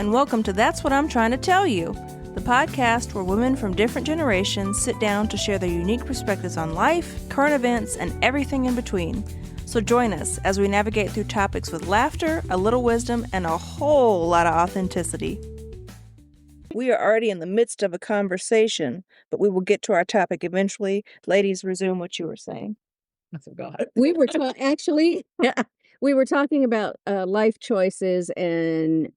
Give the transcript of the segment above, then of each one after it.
and welcome to That's What I'm Trying to Tell You, the podcast where women from different generations sit down to share their unique perspectives on life, current events, and everything in between. So join us as we navigate through topics with laughter, a little wisdom, and a whole lot of authenticity. We are already in the midst of a conversation, but we will get to our topic eventually. Ladies, resume what you were saying. I forgot. We were we were talking about life choices and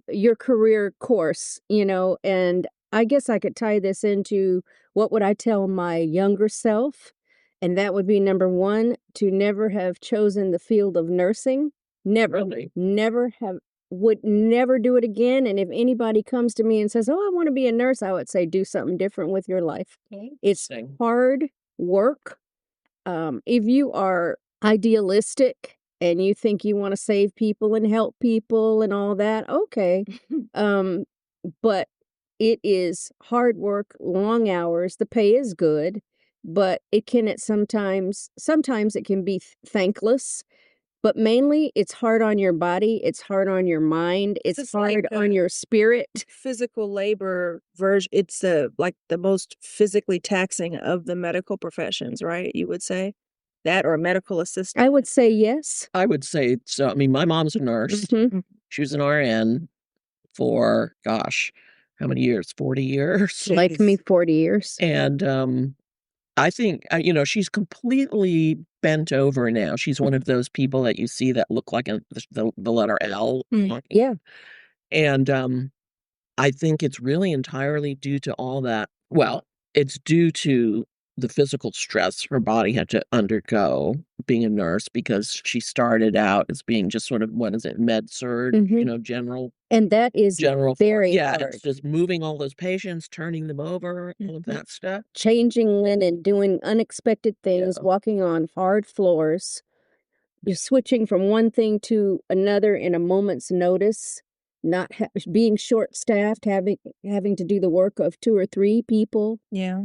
your career course, and I guess I could tie this into what would I tell my younger self? And that would be number one, to never have chosen the field of nursing. Never. Really? Would never do it again. And if anybody comes to me and says, "Oh, I want to be a nurse," I would say, do something different with your life. It's hard work. If you are idealistic and you think you want to save people and help people and all that, okay. But it is hard work, long hours. The pay is good, but sometimes it can be thankless. But mainly, it's hard on your body. It's hard on your mind. It's hard on your spirit. Physical labor version. It's like the most physically taxing of the medical professions, right? You would say that, or a medical assistant. I would say yes. I would say so. I mean, my mom's a nurse. Mm-hmm. She was an RN for, gosh, how many years? 40 years? Like me, 40 years. And I think, she's completely bent over now. She's one of those people that you see that look like the letter L. Yeah. And I think it's really entirely due to all that. Well, it's due to the physical stress her body had to undergo being a nurse, because she started out as being just sort of, med surg, general. And that is very hard. It's just moving all those patients, turning them over, all of that stuff. Changing linen, doing unexpected things, walking on hard floors. You're switching from one thing to another in a moment's notice, not being short-staffed, having to do the work of 2 or 3 people. Yeah.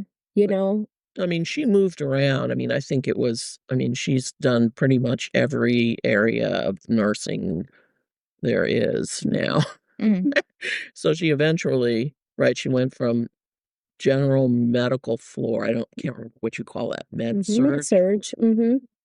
I mean, she moved around. I mean, she's done pretty much every area of nursing there is now. Mm-hmm. So she eventually, she went from general medical floor, can't remember what you call that, med surg,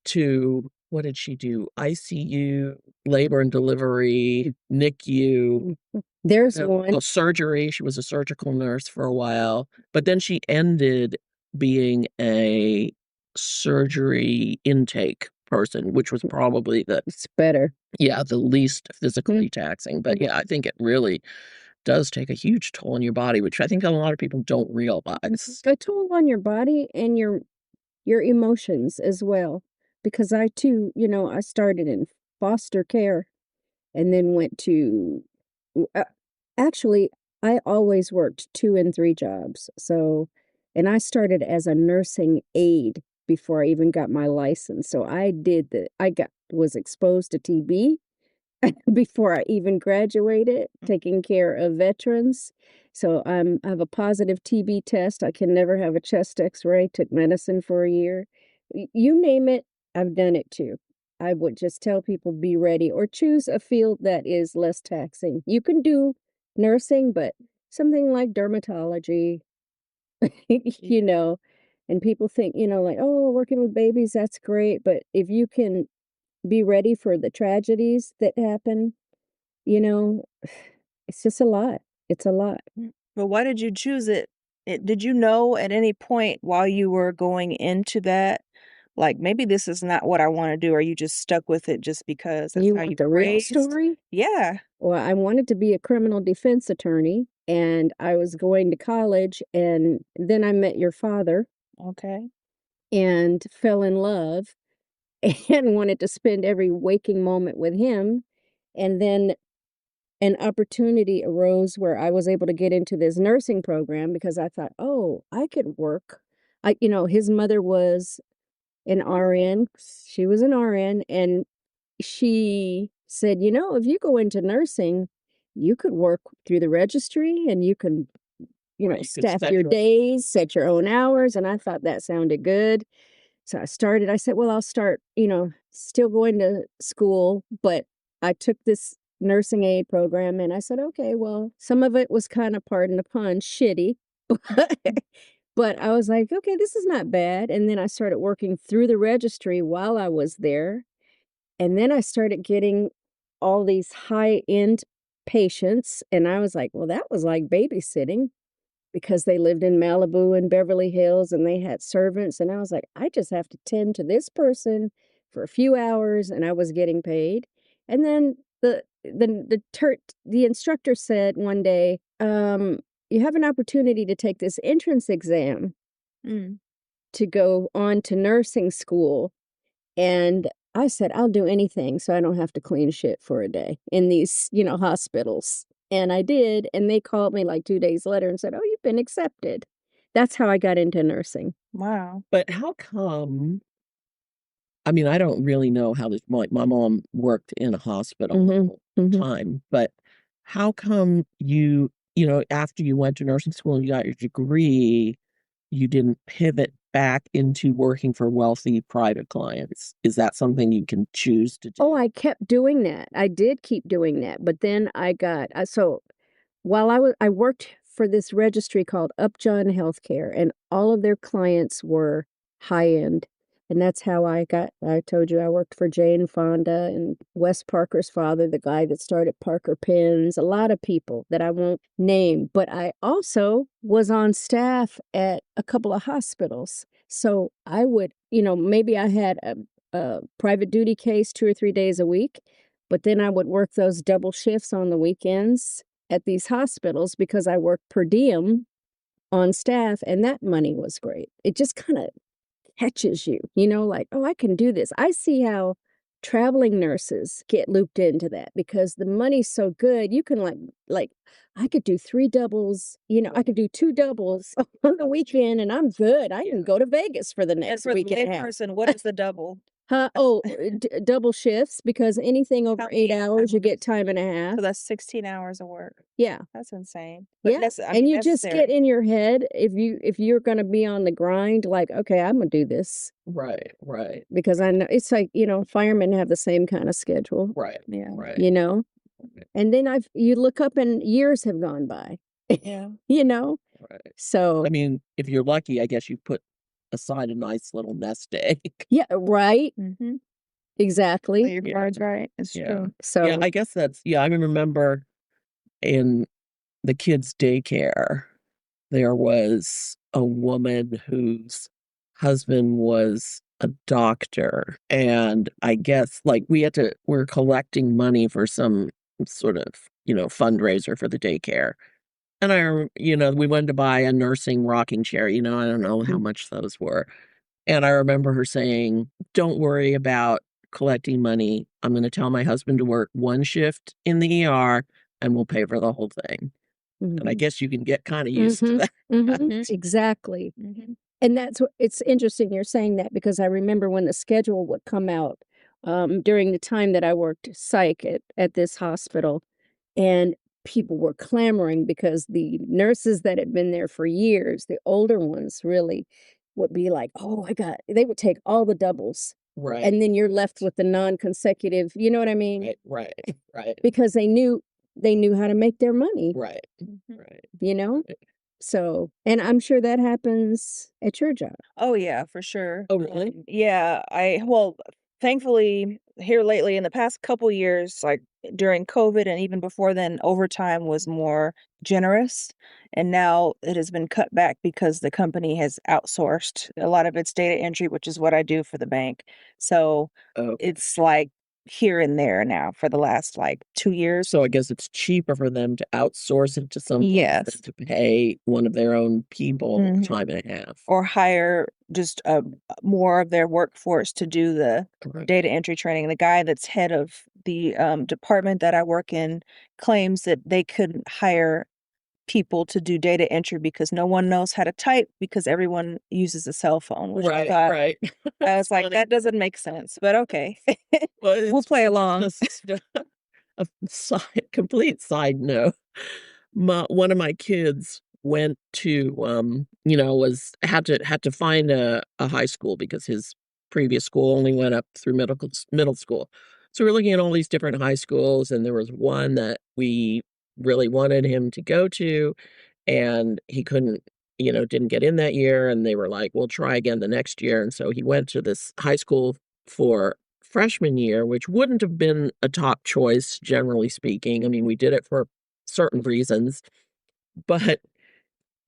to, what did she do? ICU, labor and delivery, NICU. There's one. Surgery. She was a surgical nurse for a while, but then she ended being a surgery intake person, which was probably it's better. Yeah, the least physically taxing. But yeah, I think it really does take a huge toll on your body, which I think a lot of people don't realize. A toll on your body and your emotions as well. Because I too, I started in foster care and then went to, actually, I always worked 2 and 3 jobs. And I started as a nursing aide before I even got my license. So was exposed to TB before I even graduated, taking care of veterans. So I have a positive TB test. I can never have a chest x-ray, took medicine for a year. You name it, I've done it too. I would just tell people, be ready, or choose a field that is less taxing. You can do nursing, but something like dermatology, and people think, like, oh, working with babies, that's great. But if you can be ready for the tragedies that happen, it's just a lot. It's a lot. Well, why did you choose it? Did you know at any point while you were going into that, like, maybe this is not what I want to do, or you just stuck with it just because that's how you the real raised? Story? Yeah. Well, I wanted to be a criminal defense attorney, and I was going to college, and then I met your father. Okay. And fell in love and wanted to spend every waking moment with him. And then an opportunity arose where I was able to get into this nursing program because I thought, oh, I could work. His mother was an RN. She was an RN, and she said, if you go into nursing, you could work through the registry and you can, staff your days, set your own hours. And I thought that sounded good. So I said, well, I'll start, still going to school, but I took this nursing aid program. And I said, okay, well, some of it was kind of, pardon the pun, shitty. But I was like, okay, this is not bad. And then I started working through the registry while I was there. And then I started getting all these high-end patients. And I was like, well, that was like babysitting, because they lived in Malibu and Beverly Hills and they had servants. And I was like, I just have to tend to this person for a few hours, and I was getting paid. And then the instructor said one day, you have an opportunity to take this entrance exam Mm. to go on to nursing school. And I said, I'll do anything so I don't have to clean shit for a day in these, hospitals. And I did. And they called me like 2 days later and said, oh, you've been accepted. That's how I got into nursing. Wow. But how come? I mean, I don't really know how this. My mom worked in a hospital the whole time, but how come after you went to nursing school and you got your degree, you didn't pivot back into working for wealthy private clients? Is that something you can choose to do? Oh, I kept doing that. I did keep doing that. But then I got, so while I worked for this registry called Upjohn Healthcare, and all of their clients were high end. And that's how I told you I worked for Jane Fonda and Wes Parker's father, the guy that started Parker Pens, a lot of people that I won't name. But I also was on staff at a couple of hospitals. So I would, maybe I had a private duty case 2 or 3 days a week, but then I would work those double shifts on the weekends at these hospitals because I worked per diem on staff, and that money was great. It just kind of catches you, like, oh, I can do this. I see how traveling nurses get looped into that because the money's so good. You can like I could do 3 doubles, I could do 2 doubles on the weekend and I'm good. I can go to Vegas for the And next for the week and a half. layperson, what is the double? Oh, double shifts, because anything over How 8 many hours, you hours? get time and a half. So that's 16 hours of work. Yeah. That's insane. But Yeah. And you just necessary. get in your head, if you're going to be on the grind, like, okay, I'm going to do this. Right. Because I know it's like, firemen have the same kind of schedule. Right. Yeah. Right. And then you look up and years have gone by. Yeah. Right. So I mean, if you're lucky, I guess you put aside a nice little nest egg. yeah, right. Mm-hmm. Exactly. Your card's right. It's true. So Yeah, I guess I remember in the kids' daycare, there was a woman whose husband was a doctor. And I guess we're collecting money for some sort of, fundraiser for the daycare. And we wanted to buy a nursing rocking chair, I don't know how much those were. And I remember her saying, don't worry about collecting money. I'm going to tell my husband to work 1 shift in the ER and we'll pay for the whole thing. And I guess you can get kind of used to that. Exactly. Mm-hmm. And it's interesting you're saying that, because I remember when the schedule would come out during the time that I worked psych at this hospital, and people were clamoring because the nurses that had been there for years, the older ones really would be like, oh, they would take all the doubles. Right. And then you're left with the non-consecutive, you know what I mean? Right. Because they knew how to make their money. Right. So, and I'm sure that happens at your job. Oh yeah, for sure. Oh, really? Yeah, thankfully here lately in the past couple years, like during COVID and even before then, overtime was more generous, and now it has been cut back because the company has outsourced a lot of its data entry, which is what I do for the bank. So it's like here and there now for the last 2 years. So I guess it's cheaper for them to outsource it to someone than to pay one of their own people time and a half. Or hire just more of their workforce to do the data entry training. The guy that's head of the department that I work in claims that they couldn't hire people to do data entry because no one knows how to type because everyone uses a cell phone. Which Right. I was like, that doesn't make sense, but okay. Well, we'll play along. Just a complete side note. One of my kids went to had to find a high school because his previous school only went up through middle school. So we're looking at all these different high schools, and there was one that we really wanted him to go to, and he couldn't, didn't get in that year, and they were like, "We'll try again the next year." And so he went to this high school for freshman year, which wouldn't have been a top choice, generally speaking. I mean, we did it for certain reasons, but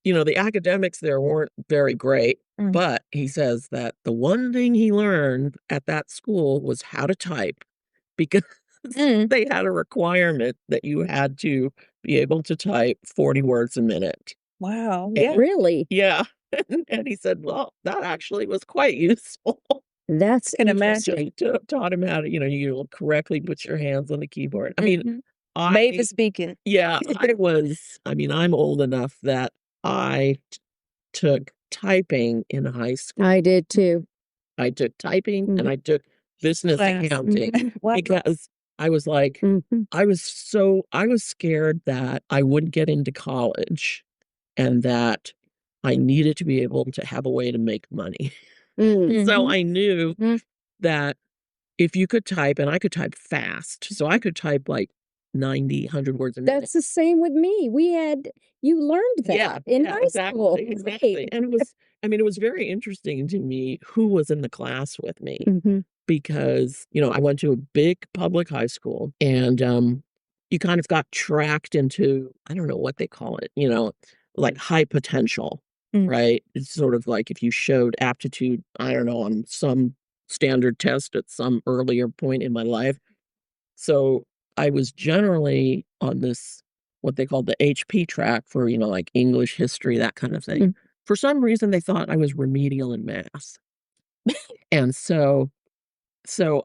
the academics there weren't very great. But he says that the one thing he learned at that school was how to type, because they had a requirement that you had to be able to type 40 words a minute. Wow. And- Really? Yeah. And he said, well, that actually was quite useful. That's Can interesting. imagine. Taught him how to, you correctly put your hands on the keyboard. I mean, Native speaking. yeah, I'm old enough that I took typing in high school. I did too. I took typing Mhm. and I took business Class. accounting Wow. because I was like, Mhm. I was scared that I wouldn't get into college and that I needed to be able to have a way to make money. Mm. So I knew Mhm. that if you could type, and I could type fast, so I could type like 90, 100 words a minute. That's the same with me. You learned that in high school. Exactly. Right. And it was very interesting to me who was in the class with me. Mhm. Because, I went to a big public high school, and you kind of got tracked into, I don't know what they call it, like high potential, right? It's sort of like if you showed aptitude, I don't know, on some standard test at some earlier point in my life. So I was generally on this, what they called the HP track for, like English, history, that kind of thing. Mm. For some reason, they thought I was remedial in math. And so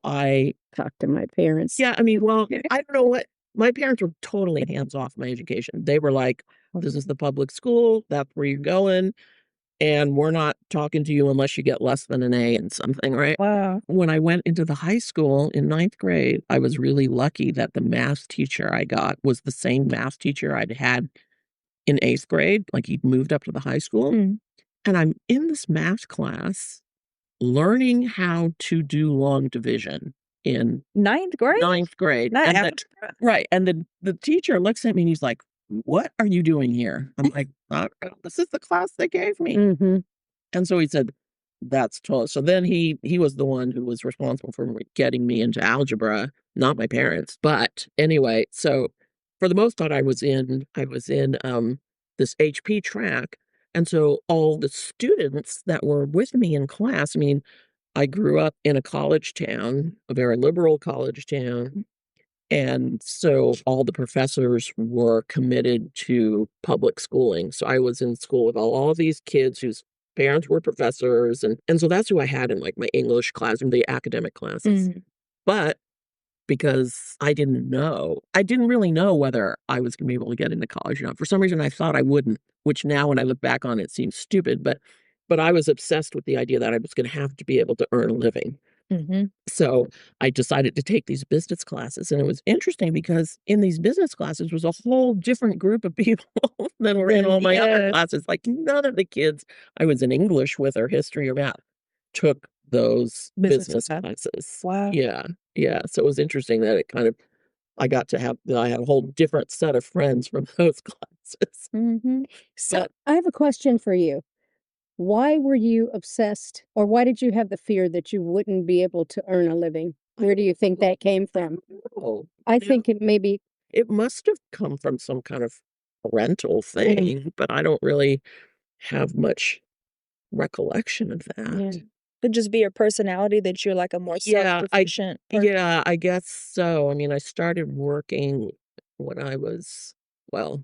I Talk to my parents. Yeah, well, I don't know what my parents were totally hands off my education. They were like, "This is the public school, that's where you're going, and we're not talking to you unless you get less than an A in something," right? Wow. When I went into the high school in ninth grade, I was really lucky that the math teacher I got was the same math teacher I'd had in 8th grade, like he'd moved up to the high school, and I'm in this math class learning how to do long division in Ninth grade? 9th grade. Not And algebra. right, and the teacher looks at me and he's like, "What are you doing here?" I'm like, This is the class they gave me." Mhm. And so he said, "That's totally." So then he was the one who was responsible for getting me into algebra, not my parents. But anyway, so for the most part, I was in this HP track, and so all the students that were with me in class. I grew up in a college town, a very liberal college town. And so all the professors were committed to public schooling. So I was in school with all of these kids whose parents were professors. And so that's who I had in like my English class and the academic classes. But because I didn't really know whether I was going to be able to get into college or not. For some reason, I thought I wouldn't, which now when I look back on it seems stupid. But I was obsessed with the idea that I was going to have to be able to earn a living. So I decided to take these business classes, and it was interesting because in these business classes was a whole different group of people than were in all my other classes. Like none of the kids I was in English with or history or math took those business classes. Wow. Yeah. Yeah. So it was interesting that I had a whole different set of friends from those classes. So But I have a question for you. Why were you obsessed, or why did you have the fear that you wouldn't be able to earn a living? Where do you think that came from? oh, I think it maybe. it must have come from some kind of parental thing, but I don't really have much recollection of that. Could just be your personality that you're like a more self-sufficient person. Yeah, I guess so. I started working when I was, well,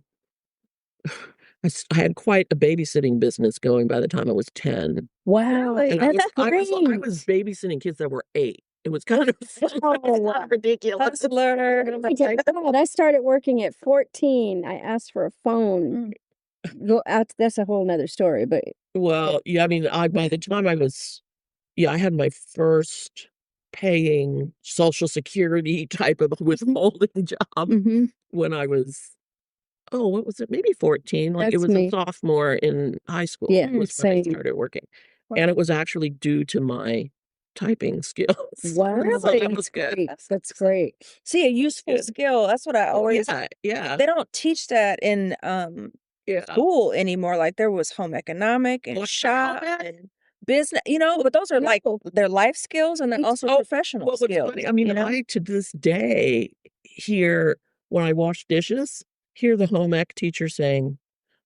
I had quite a babysitting business going by the time I was 10. Wow, And I that's was great. babysitting kids that were 8. It was kind of Oh, ridiculous. hustler. Oh my God, I started working at 14. I asked for a phone. Go out. That's a whole nother story, but Well, yeah, by the time I had my first paying Social Security type of withholding job Mhm. when I was, what was it? Maybe 14. Like it That's was a me. sophomore in high school Yeah, was when I same. started working. And it was actually due to my typing skills. Wow. So Really? that was good. Great. That's great. See, a useful Good. skill. That's what I Oh, always. yeah. They don't teach that in Yeah. school anymore. Like there was home economic and What's shop that? and business. But those are like No. they're life skills and they're also professional Well, what's skills. funny, I mean, I to this day hear when I wash dishes, hear the home ec teacher saying,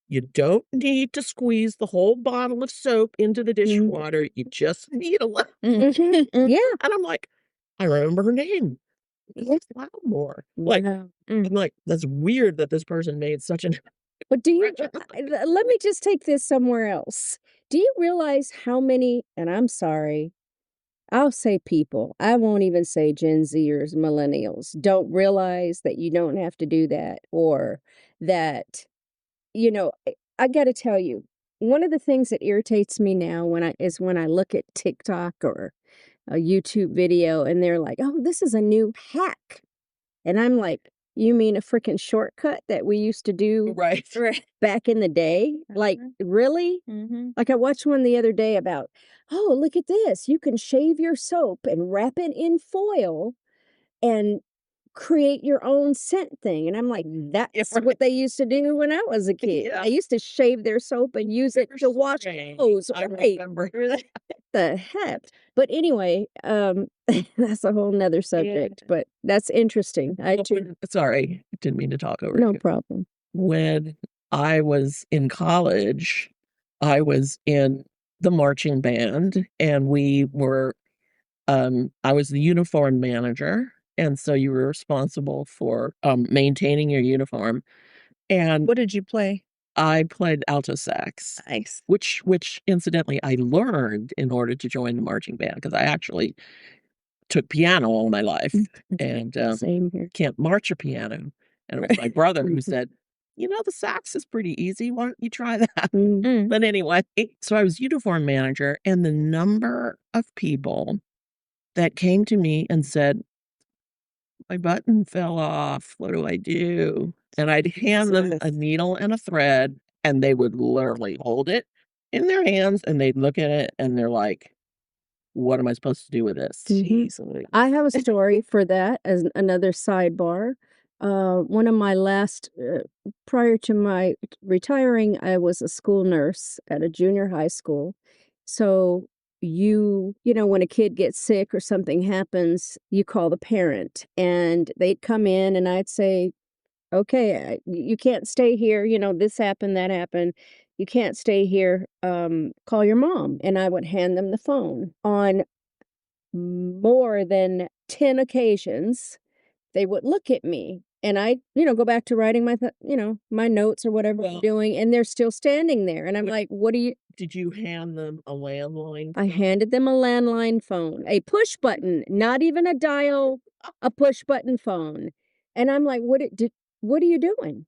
"You don't need to squeeze the whole bottle of soap into the dishwater. You just need a little." Yeah. And I'm like, I remember her name. Yeah. Loudmore. Like, Wow. I'm like, that's weird that this person made such an But do you, impression. let me just take this somewhere else. Do you realize how many, and I'm sorry, I'll say people, I won't even say Gen Zers, millennials, don't realize that you don't have to do that, or that, I got to tell you, one of the things that irritates me now when I look at TikTok or a YouTube video and they're like, "Oh, this is a new hack." And I'm like, "You mean a freaking shortcut that we used to do Right. back in the day? Like, really?" Like I watched one the other day about, "Oh, look at this. You can shave your soap and wrap it in foil and create your own scent thing." And I'm like, "That's right. what they used to do when I was a kid. Yeah. They used to shave their soap and use it to wash clothes." I Right. remember. The heck? But anyway, that's a whole nother subject, but that's interesting. I too. Sorry, didn't mean to talk over No you. problem. When I was in college, I was in the marching band, and we were, I was the uniform manager, and so you were responsible for maintaining your uniform. And What did you play? I played alto sax, Nice. which incidentally I learned in order to join the marching band because I actually took piano all my life and Same here. can't march a piano. And it was my brother who said, the sax is pretty easy. Why don't you try that? But anyway, so I was uniform manager, and the number of people that came to me and said, "My button fell off. What do I do?" And I'd hand them a needle and a thread, and they would literally hold it in their hands, and they'd look at it, and they're like, "What am I supposed to do with this?" Jeez. I have a story for that as another sidebar. One of my last, prior to my retiring, I was a school nurse at a junior high school. So when a kid gets sick or something happens, you call the parent and they'd come in and I'd say, "Okay, you can't stay here. This happened, that happened. You can't stay here. Call your mom." And I would hand them the phone. On more than 10 occasions, they would look at me and I, go back to writing my notes or whatever I'm doing, and they're still standing there. And I'm like, "What do you?" Did you hand them a landline? I handed them a landline phone, a push button, not even a dial, a push button phone. And I'm like, what are you doing?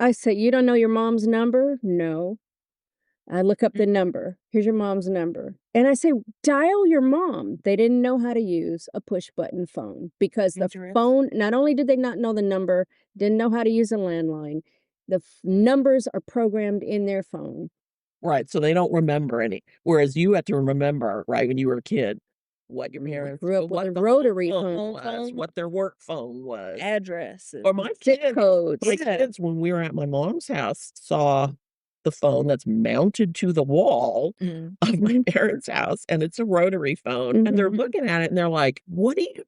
I say, "You don't know your mom's number?" "No." I look up the number. "Here's your mom's number." And I say, "Dial your mom." They didn't know how to use a push button phone because the phone, not only did they not know the number, didn't know how to use a landline, the numbers are programmed in their phone. Right, so they don't remember any. Whereas you had to remember, right, when you were a kid, what your parents Grew up with what a the rotary phone phone. was, what their work phone was. Address. Or my Zip kids, codes. when we were at my mom's house, saw the phone that's mounted to the wall of my parents' house, and it's a rotary phone, and they're looking at it, and they're like, "What do you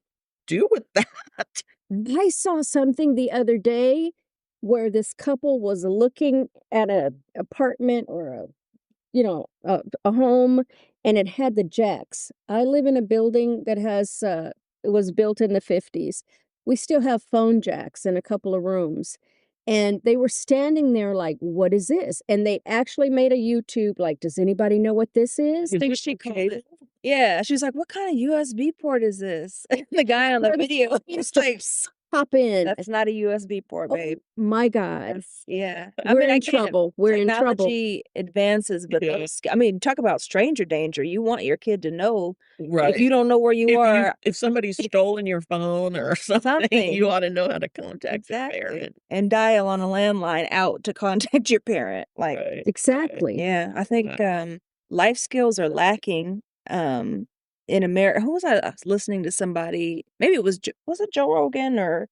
do with that?" I saw something the other day where this couple was looking at a apartment or a home, and it had the jacks. I live in a building that it was built in the 50s. We still have phone jacks in a couple of rooms. And they were standing there like, "What is this?" And they actually made a YouTube like, "Does anybody know what this is?" I think she called it. Yeah, she's like, "What kind of USB port is this?" The guy on the video, he's like, "Pop in." "That's not a USB port, babe." My God. Yeah. We're in trouble. We're in trouble. Technology advances, but talk about stranger danger. You want your kid to know. Right. If you don't know where you are. If somebody's stolen your phone or something, you ought to know how to contact your parent. And dial on a landline out to contact your parent. Like, Exactly. yeah, I think life skills are lacking in America. Who was I was listening to somebody? Maybe it was it Joe Rogan or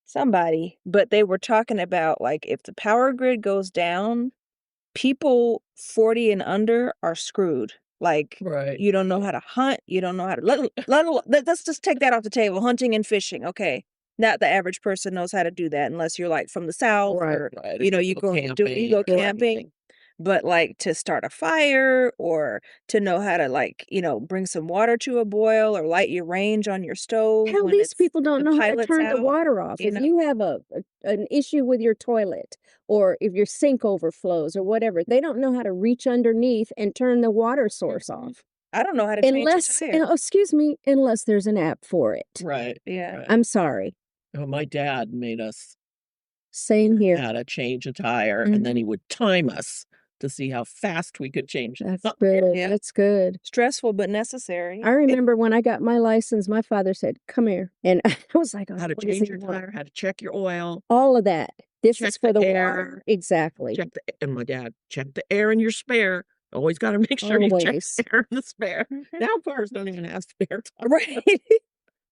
somebody, but they were talking about like if the power grid goes down, people 40 and under are screwed. Like Right. you don't know how to hunt, you don't know how to let's just take that off the table. Hunting and fishing, okay. Not the average person knows how to do that unless you're like from the South Right. or Right. you If go camping go or camping. anything. But like to start a fire or to know how to like, bring some water to a boil or light your range on your stove Hell, when these it's people don't the know how to pilot's turn the out, water off. you If know? you have an issue with your toilet or if your sink overflows or whatever, they don't know how to reach underneath and turn the water source Mhm. off. I don't know how to change a Unless, tire. excuse me, unless there's an app for it. Right. Yeah. Right. I'm sorry. Oh, my dad made us Same here. how to change a tire, and then he would time us to see how fast we could change it. That's good. Yeah. That's good. Stressful but necessary. I remember when I got my license, my father said, "Come here," and I was like, How to "What does change he your want?" tire, how to check your oil, All of that. This check is for the the air. water. Exactly. and my dad, check the air in your spare. Always got to make sure you check Always. the air in the spare. Mhm. Now cars don't even have spare tires. Right.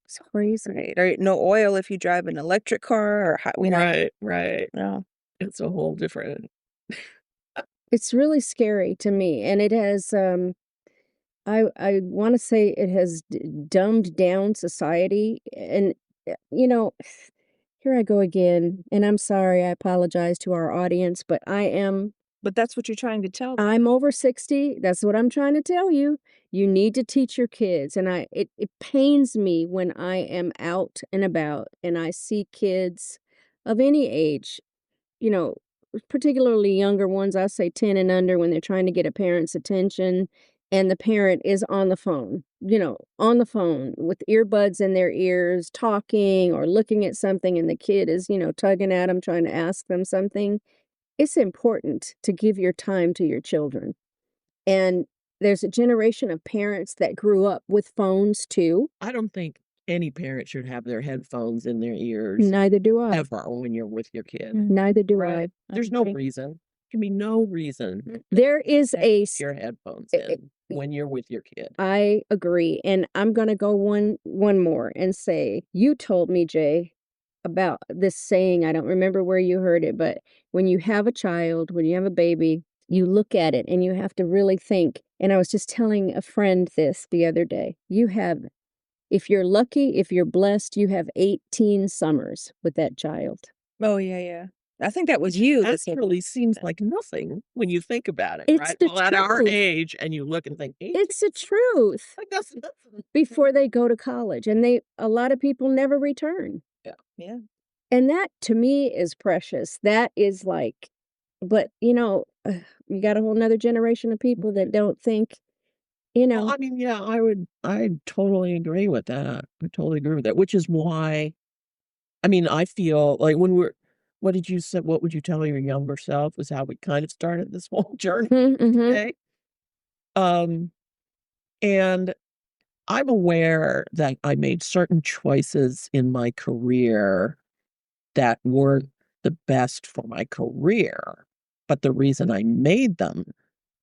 It's crazy. Right. Or no oil if you drive an electric car or Right, right. No. It's a whole different. It's really scary to me, and it has, I wanna say it has dumbed down society, and, here I go again, and I'm sorry, I apologize to our audience, but But that's what you're trying to tell them. I'm over 60, that's what I'm trying to tell you. You need to teach your kids, and it pains me when I am out and about and I see kids of any age, you know, particularly younger ones, I say 10 and under when they're trying to get a parent's attention and the parent is on the phone, on the phone with earbuds in their ears, talking or looking at something, and the kid is, tugging at them, trying to ask them something. It's important to give your time to your children. And there's a generation of parents that grew up with phones too. I don't think any parent should have their headphones in their ears Neither do I. ever when you're with your kid. Neither do Right. I. There's no reason. There can be no reason There is to a have your headphones in when you're with your kid. I agree, and I'm gonna go one more and say, you told me, Jay, about this saying, I don't remember where you heard it, but when you have a child, when you have a baby, you look at it and you have to really think, and I was just telling a friend this the other day, if you're lucky, if you're blessed, you have 18 summers with that child. Oh, yeah. I think that was you that That said really seems like nothing when you think about it, It's right? the Well, at our truth. age, and you look and think, It's the 18? truth. Like, that's nothing. Before they go to college, and a lot of people never return. Yeah. And that to me is precious. That is like, but you got a whole nother generation of people that don't think, Well, I mean, yeah, I totally agree with that. I totally agree with that, which is why, I mean, I feel like what did you say? What would you tell your younger self was how we kind of started this whole journey today. Um, and I'm aware that I made certain choices in my career that weren't the best for my career. But the reason I made them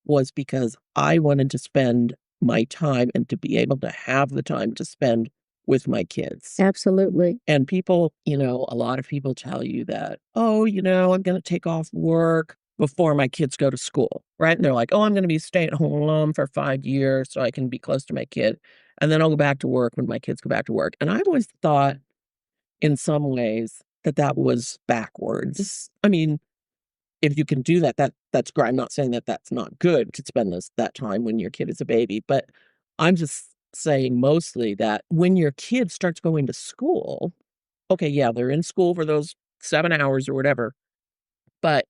was because I wanted to spend my time and to be able to have the time to spend with my kids. Absolutely. And people, a lot of people tell you that, oh, I'm going to take off work before my kids go to school, right? And they're like, oh, I'm going to be stay-at-home mom for 5 years so I can be close to my kid. And then I'll go back to work when my kids go back to work. And I've always thought in some ways that was backwards. I mean, if you can do that's great. I'm not saying that that's not good to spend that time when your kid is a baby, but I'm just saying mostly that when your kid starts going to school, okay, yeah, they're in school for those 7 hours or whatever, but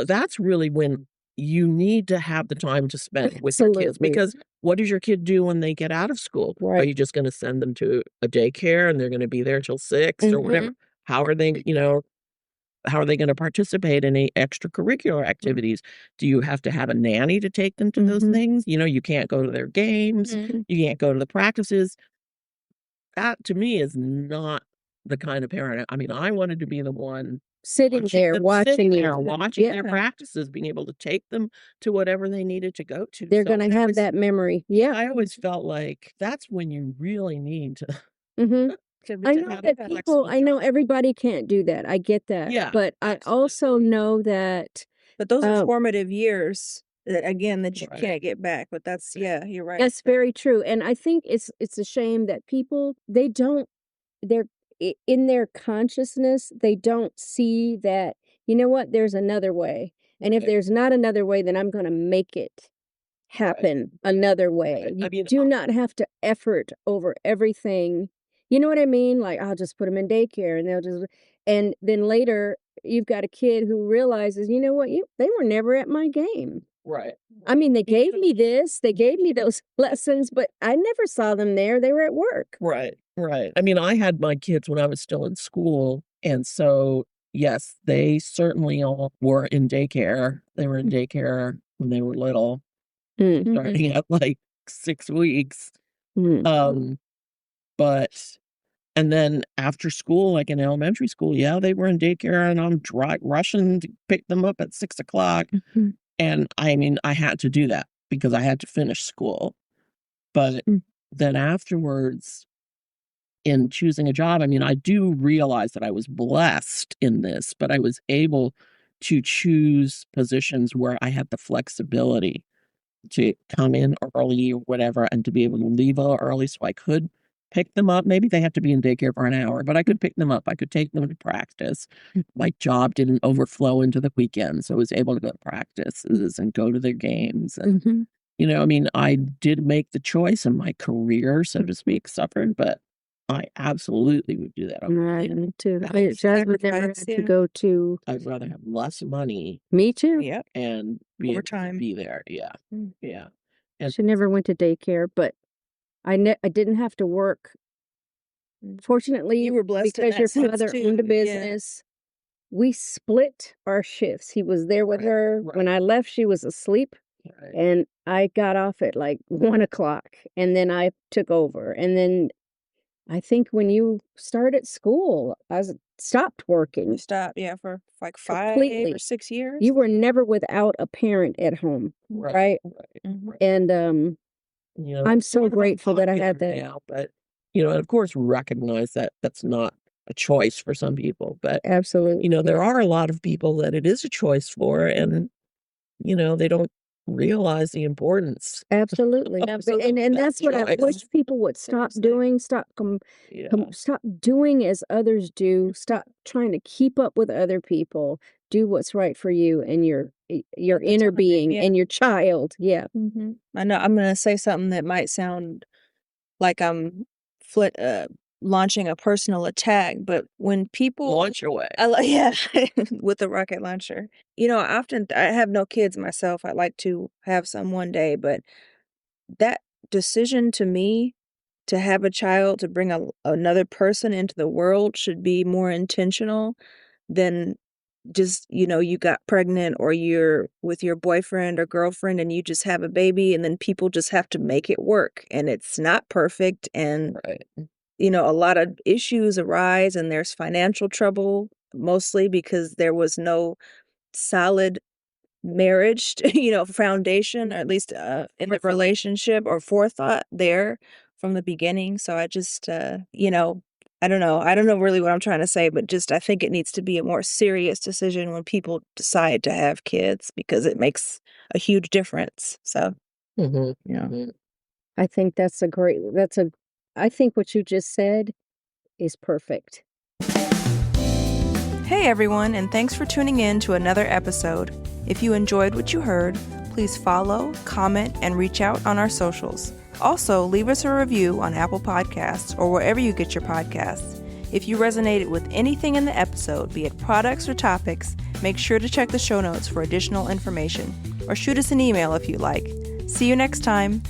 that's really when you need to have the time to spend with your kids, Absolutely. because what does your kid do when they get out of school? Are Right. you just going to send them to a daycare and they're going to be there till 6 or whatever? How are they, how are they going to participate in any extracurricular activities? Do you have to have a nanny to take them to those things? You can't go to their games. You can't go to the practices. That to me is not the kind of parent. I mean, I wanted to be the one sitting there watching you. watching their Yeah. practices, being able to take them to whatever they needed to go to. They're So going to have that memory. Yeah. I always felt like that's when you really need to Mm-hmm. I to know have that a people, flexible I know job. everybody can't do that. I get that. Yeah, But I absolutely. also know that But those are um, formative years that again that you Right. can't get back. But that's yeah, you're right. that's very true. And I think it's a shame that people, they don't, they're in their consciousness, they don't see that, you know what, there's another way. And if Right. there's not another way, then I'm going to make it happen another way. Right. You I mean, do not have to effort over everything. You know what I mean? Like, I'll just put them in daycare and they'll just, and then later you've got a kid who realizes, you know what, they were never at my game. right. I mean, they gave me this, they gave me those lessons, but I never saw them there. They were at work. Right, right. I mean, I had my kids when I was still in school, and so, yes, they certainly all were in daycare. They were in daycare when they were little, Mm, starting at, like, 6 weeks. mm, But and then after school, like, in elementary school, yeah, they were in daycare, and I'm rushing to pick them up at 6 o'clock. mhm, And, I mean, I had to do that because I had to finish school. But mm. then afterwards, in choosing a job, I mean, I do realize that I was blessed in this, but I was able to choose positions where I had the flexibility to come in early or whatever and to be able to leave a little early so I could pick them up. Maybe they have to be in daycare for an hour, but I could pick them up. I could take them to practice. My job didn't overflow into the weekend, so I was able to go to practices and go to their games. And, Mhm. I mean, I did make the choice and my career, so to speak, suffered, but I absolutely would do that over Right, again. me too. That I was just would never sacrifice, had yeah. to go to. I'd rather have less money Me too. Yep. and be able to Overtime. be there. Yeah, Mm. yeah. And She never went to daycare, but I didn't have to work. Fortunately, You were blessed in because that your sense father too. owned a Yeah. business, we split our shifts. He was there with Right, her. When right. I left, she was asleep, Right. and I got off at like 1 o'clock, and then I took over. And then I think when you started school, stopped working You stopped, yeah, for like 5 completely. or 6 years. You were never without a parent at home, Right, right? right, Mhm. right. And I'm It's so sort of grateful that I had unpopular that. now, but, and of course, recognize that that's not a choice for some people, but, Absolutely. there are a lot of people that it is a choice for, and, they don't realize the importance Absolutely. of And that that's what I choice. wish people would stop doing. Yeah, Stop doing as others do. Stop trying to keep up with other people. Do what's right for you and your At the inner time, being yeah. and your child. Yeah. I know I'm gonna say something that might sound like I'm flit launching a personal attack, but when people launch away. yeah, with a rocket launcher. I have no kids myself. I'd like to have some one day, but that decision to me to have a child, to bring another person into the world should be more intentional than just, you got pregnant or you're with your boyfriend or girlfriend and you just have a baby and then people just have to make it work and it's not perfect and Right. a lot of issues arise and there's financial trouble mostly because there was no solid marriage, foundation, or at least in the relationship or forethought there from the beginning. So I just, I don't know. I don't know really what I'm trying to say, but just I think it needs to be a more serious decision when people decide to have kids because it makes a huge difference. So, Mhm, yeah. mhm. I think I think what you just said is perfect. Hey everyone, and thanks for tuning in to another episode. If you enjoyed what you heard, please follow, comment, and reach out on our socials. Also, leave us a review on Apple Podcasts or wherever you get your podcasts. If you resonated with anything in the episode, be it products or topics, make sure to check the show notes for additional information, or shoot us an email if you like. See you next time.